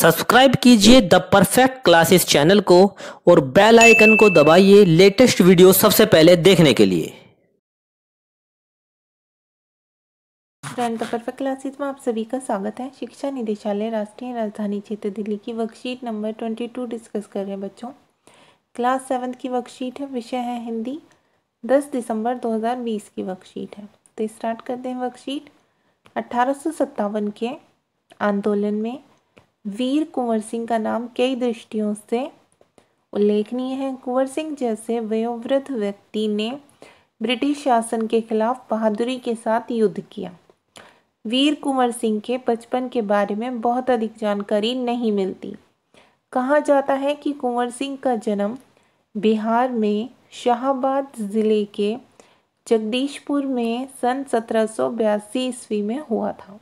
Subscribe कीजिए the perfect classes channel को और बेल आइकन को दबाइए लेटेस्ट वीडियो सबसे पहले देखने के लिए। फ्रेंड, द परफेक्ट क्लासेस में आप सभी का स्वागत है। शिक्षा निदेशालय राष्ट्रीय राजधानी क्षेत्र दिल्ली की वर्कशीट नंबर 22 डिस्कस कर रहे हैं बच्चों। क्लास 7 की वर्कशीट है, विषय है हिंदी। 10 दिसंबर 2020 की वर्कशीट है। तो स्टार्ट करते हैं वर्कशीट। 1857 के आंदोलन में वीर कुंवर सिंह का नाम कई दृष्टियों से उल्लेखनीय है। कुंवर सिंह जैसे वयोवृद्ध व्यक्ति ने ब्रिटिश शासन के खिलाफ बहादुरी के साथ युद्ध किया। वीर कुंवर सिंह के बचपन के बारे में बहुत अधिक जानकारी नहीं मिलती। कहा जाता है कि कुंवर सिंह का जन्म बिहार में शाहाबाद जिले के जगदीशपुर में सन 1782 ईस्वी में हुआ था।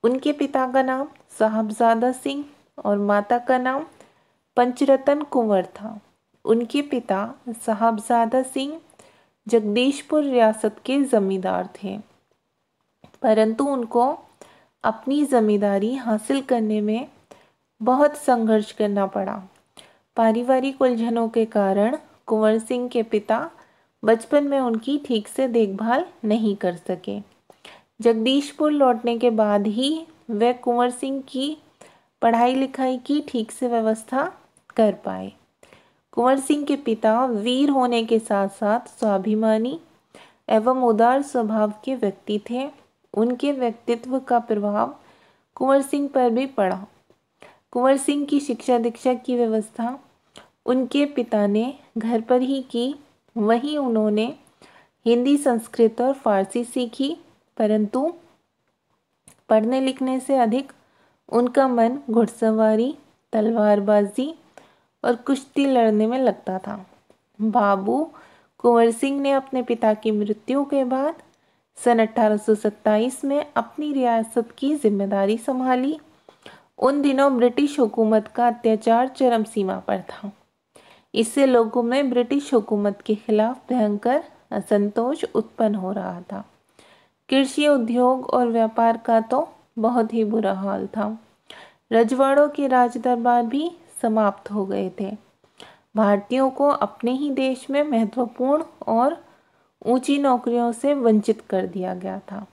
उनके पिता का नाम साहबजादा सिंह और माता का नाम पंचरतन कुंवर था। उनके पिता साहबजादा सिंह जगदीशपुर रियासत के जमींदार थे, परंतु उनको अपनी जमींदारी हासिल करने में बहुत संघर्ष करना पड़ा। पारिवारिक उलझनों के कारण कुंवर सिंह के पिता बचपन में उनकी ठीक से देखभाल नहीं कर सके। जगदीशपुर लौटने के बाद ही वे कुंवर सिंह की पढ़ाई लिखाई की ठीक से व्यवस्था कर पाए। कुंवर सिंह के पिता वीर होने के साथ साथ स्वाभिमानी एवं उदार स्वभाव के व्यक्ति थे। उनके व्यक्तित्व का प्रभाव कुंवर सिंह पर भी पड़ा। कुंवर सिंह की शिक्षा दीक्षा की व्यवस्था उनके पिता ने घर पर ही की। वहीं उन्होंने हिंदी, संस्कृत और फारसी सीखी, परंतु पढ़ने लिखने से अधिक उनका मन घुड़सवारी, तलवारबाजी और कुश्ती लड़ने में लगता था। बाबू कुंवर सिंह ने अपने पिता की मृत्यु के बाद सन 1827 में अपनी रियासत की जिम्मेदारी संभाली। उन दिनों ब्रिटिश हुकूमत का अत्याचार चरम सीमा पर था। इससे लोगों में ब्रिटिश हुकूमत के खिलाफ भयंकर असंतोष उत्पन्न हो रहा था। कृषि, उद्योग और व्यापार का तो बहुत ही बुरा हाल था। रजवाड़ों के राज दरबार भी समाप्त हो गए थे। भारतीयों को अपने ही देश में महत्वपूर्ण और ऊंची नौकरियों से वंचित कर दिया गया था।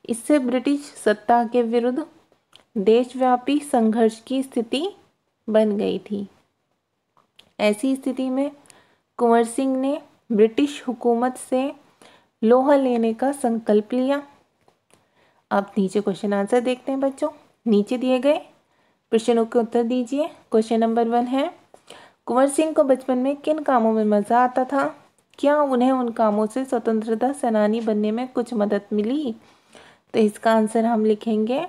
इससे ब्रिटिश सत्ता के विरुद्ध देशव्यापी संघर्ष की स्थिति बन गई थी। ऐसी स्थिति में कुंवर सिंह ने ब्रिटिश हुकूमत से लोहा लेने का संकल्प लिया। अब नीचे क्वेश्चन आंसर देखते हैं बच्चों। नीचे दिए गए प्रश्नों के उत्तर दीजिए। क्वेश्चन नंबर 1 है, कुंवर सिंह को बचपन में किन कामों में मज़ा आता था? क्या उन्हें उन कामों से स्वतंत्रता सेनानी बनने में कुछ मदद मिली? तो इसका आंसर हम लिखेंगे,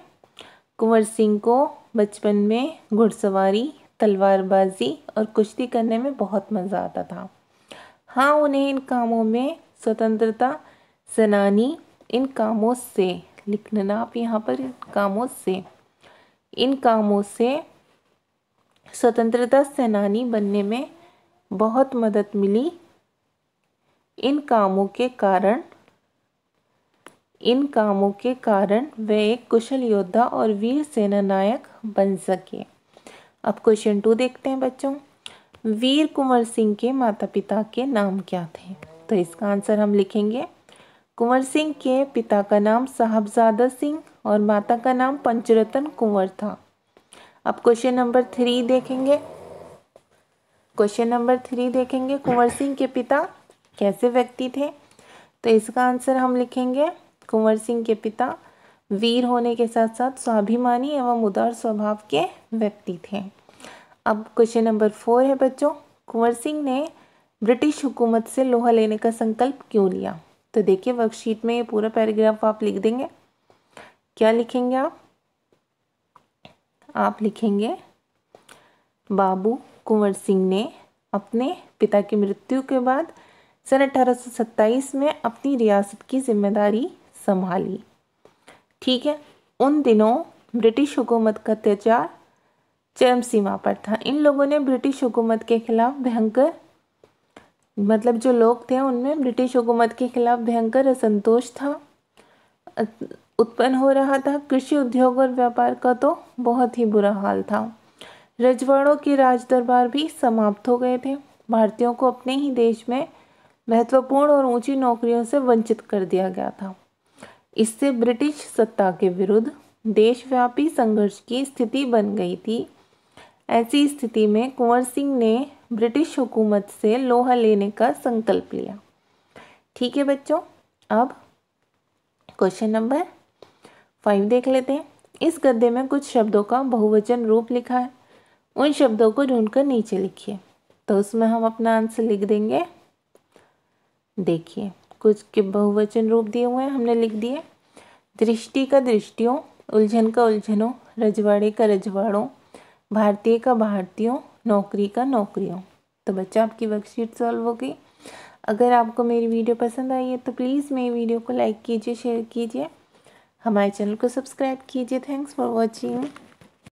कुंवर सिंह को बचपन में घुड़सवारी, तलवारबाजी और कुश्ती करने में बहुत मज़ा आता था। हाँ, उन्हें इन कामों में स्वतंत्रता सेनानी, इन कामों से लिख लेना आप यहाँ पर, इन कामों से स्वतंत्रता सेनानी बनने में बहुत मदद मिली। इन कामों के कारण वे एक कुशल योद्धा और वीर सेना नायक बन सके। अब क्वेश्चन 2 देखते हैं बच्चों। वीर कुंवर सिंह के माता पिता के नाम क्या थे? तो इसका आंसर हम लिखेंगे, कुंवर सिंह के पिता का नाम साहबजादा सिंह और माता का नाम पंचरतन कुंवर था। अब क्वेश्चन नंबर 3 देखेंगे। कुंवर सिंह के पिता कैसे व्यक्ति थे? तो इसका आंसर हम लिखेंगे, कुंवर सिंह के पिता वीर होने के साथ साथ स्वाभिमानी एवं उदार स्वभाव के व्यक्ति थे। अब क्वेश्चन नंबर 4 है बच्चों, कुंवर सिंह ने ब्रिटिश हुकूमत से लोहा लेने का संकल्प क्यों लिया? तो देखिए वर्कशीट में ये पूरा पैराग्राफ आप लिख देंगे। क्या लिखेंगे आप लिखेंगे, बाबू कुंवर सिंह ने अपने पिता की मृत्यु के बाद सन 1827 में अपनी रियासत की जिम्मेदारी संभाली। ठीक है, उन दिनों ब्रिटिश हुकूमत का अत्याचार चरम सीमा पर था। इन लोगों ने ब्रिटिश हुकूमत के खिलाफ भयंकर, जो लोग थे उनमें ब्रिटिश हुकूमत के खिलाफ भयंकर असंतोष था। उत्पन्न हो रहा था। कृषि उद्योग और व्यापार का तो बहुत ही बुरा हाल था। रजवाड़ों के राज दरबार भी समाप्त हो गए थे। भारतीयों को अपने ही देश में महत्वपूर्ण और ऊंची नौकरियों से वंचित कर दिया गया था। इससे ब्रिटिश सत्ता के विरुद्ध देशव्यापी संघर्ष की स्थिति बन गई थी। ऐसी स्थिति में कुंवर सिंह ने ब्रिटिश हुकूमत से लोहा लेने का संकल्प लिया। ठीक है बच्चों, अब क्वेश्चन नंबर 5 देख लेते हैं। इस गद्य में कुछ शब्दों का बहुवचन रूप लिखा है, उन शब्दों को ढूंढकर नीचे लिखिए। तो उसमें हम अपना आंसर लिख देंगे। देखिए, कुछ के बहुवचन रूप दिए हुए हैं, हमने लिख दिए। दृष्टि का दृष्टियों, उलझन का उलझनों, रजवाड़े का रजवाड़ों, भारतीय का भारतीयों, नौकरी का नौकरियों। तो बच्चा, आपकी वर्कशीट सॉल्व हो गई। अगर आपको मेरी वीडियो पसंद आई है तो प्लीज़ मेरी वीडियो को लाइक कीजिए, शेयर कीजिए, हमारे चैनल को सब्सक्राइब कीजिए। Thanks for watching.